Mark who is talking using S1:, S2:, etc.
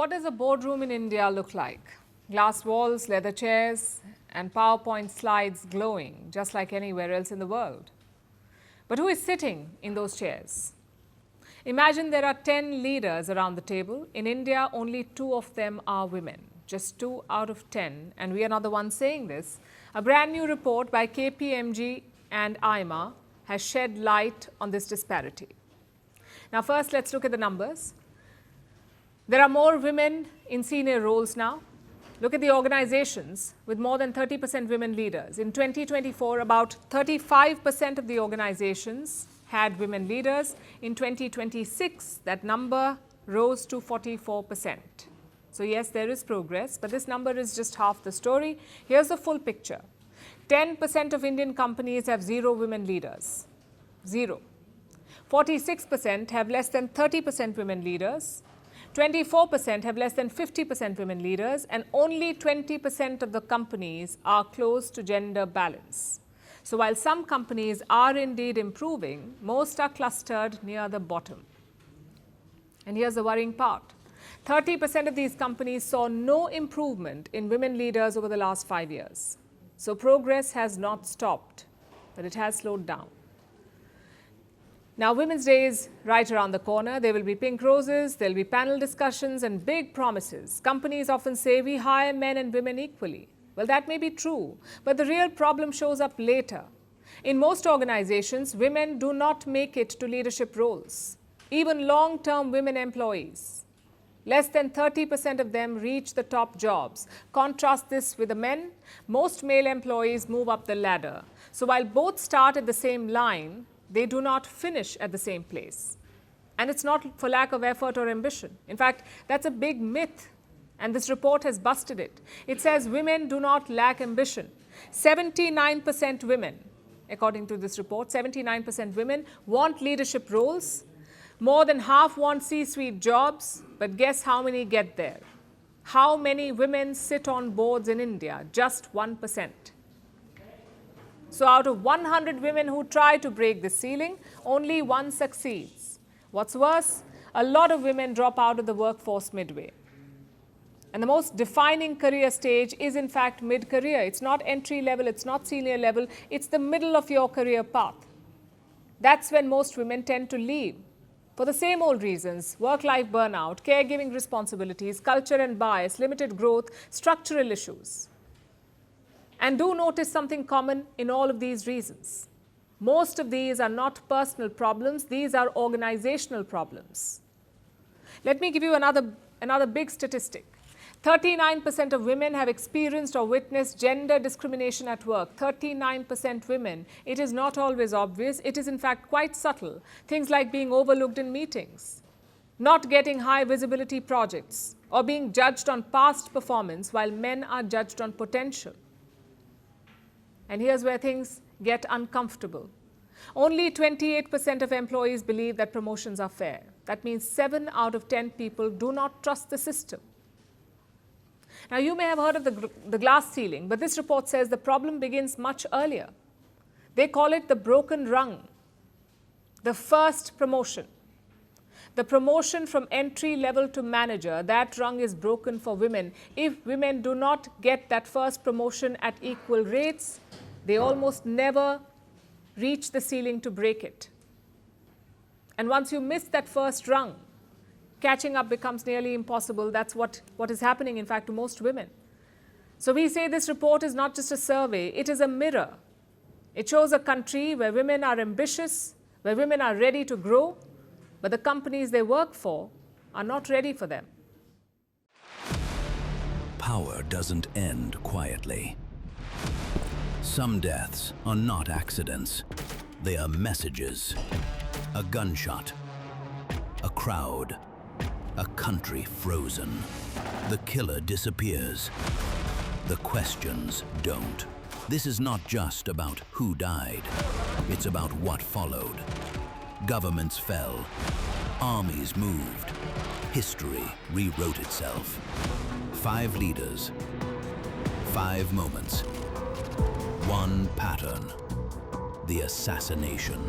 S1: What does a boardroom in India look like? Glass walls, leather chairs, and PowerPoint slides glowing, just like anywhere else in the world. But who is sitting in those chairs? Imagine there are 10 leaders around the table. In India, only 2 of them are women, just 2 out of 10, and we are not the ones saying this. A brand new report by KPMG and AIMA has shed light on this disparity. Now, first, let's look at the numbers. There are more women in senior roles now. Look at the organizations with more than 30% women leaders. In 2024, about 35% of the organizations had women leaders. In 2026, that number rose to 44%. So yes, there is progress, but this number is just half the story. Here's the full picture. 10% of Indian companies have 0 women leaders. 0. 46% have less than 30% women leaders. 24% have less than 50% women leaders, and only 20% of the companies are close to gender balance. So while some companies are indeed improving, most are clustered near the bottom. And here's the worrying part. 30% of these companies saw no improvement in women leaders over the last 5 years. So progress has not stopped, but it has slowed down. Now, Women's Day is right around the corner. There will be pink roses, there will be panel discussions and big promises. Companies often say we hire men and women equally. Well, that may be true, but the real problem shows up later. In most organizations, women do not make it to leadership roles, even long-term women employees. Less than 30% of them reach the top jobs. Contrast this with the men. Most male employees move up the ladder. So while both start at the same line, they do not finish at the same place. And it's not for lack of effort or ambition. In fact, that's a big myth, and this report has busted it. It says women do not lack ambition. 79% women, according to this report, 79% women want leadership roles. More than half want C-suite jobs, but guess how many get there? How many women sit on boards in India? Just 1%. So out of 100 women who try to break the ceiling, only 1 succeeds. What's worse, a lot of women drop out of the workforce midway. And the most defining career stage is in fact mid-career. It's not entry level, it's not senior level, it's the middle of your career path. That's when most women tend to leave. For the same old reasons: work-life burnout, caregiving responsibilities, culture and bias, limited growth, structural issues. And do notice something common in all of these reasons. Most of these are not personal problems, these are organizational problems. Let me give you another big statistic. 39% of women have experienced or witnessed gender discrimination at work. 39% women. It is not always obvious. It is in fact quite subtle. Things like being overlooked in meetings, not getting high visibility projects, or being judged on past performance while men are judged on potential. And here's where things get uncomfortable. Only 28% of employees believe that promotions are fair. That means 7 out of 10 people do not trust the system. Now, you may have heard of the glass ceiling, but this report says the problem begins much earlier. They call it the broken rung, the first promotion. The promotion from entry level to manager, that rung is broken for women. If women do not get that first promotion at equal rates, they almost never reach the ceiling to break it. And once you miss that first rung, catching up becomes nearly impossible. That's what is happening, in fact, to most women. So we say this report is not just a survey, it is a mirror. It shows a country where women are ambitious, where women are ready to grow, but the companies they work for are not ready for them.
S2: Power doesn't end quietly. Some deaths are not accidents. They are messages. A gunshot, a crowd, a country frozen. The killer disappears. The questions don't. This is not just about who died. It's about what followed. Governments fell. Armies moved. History rewrote itself. 5 leaders. 5 moments. One pattern. The assassination.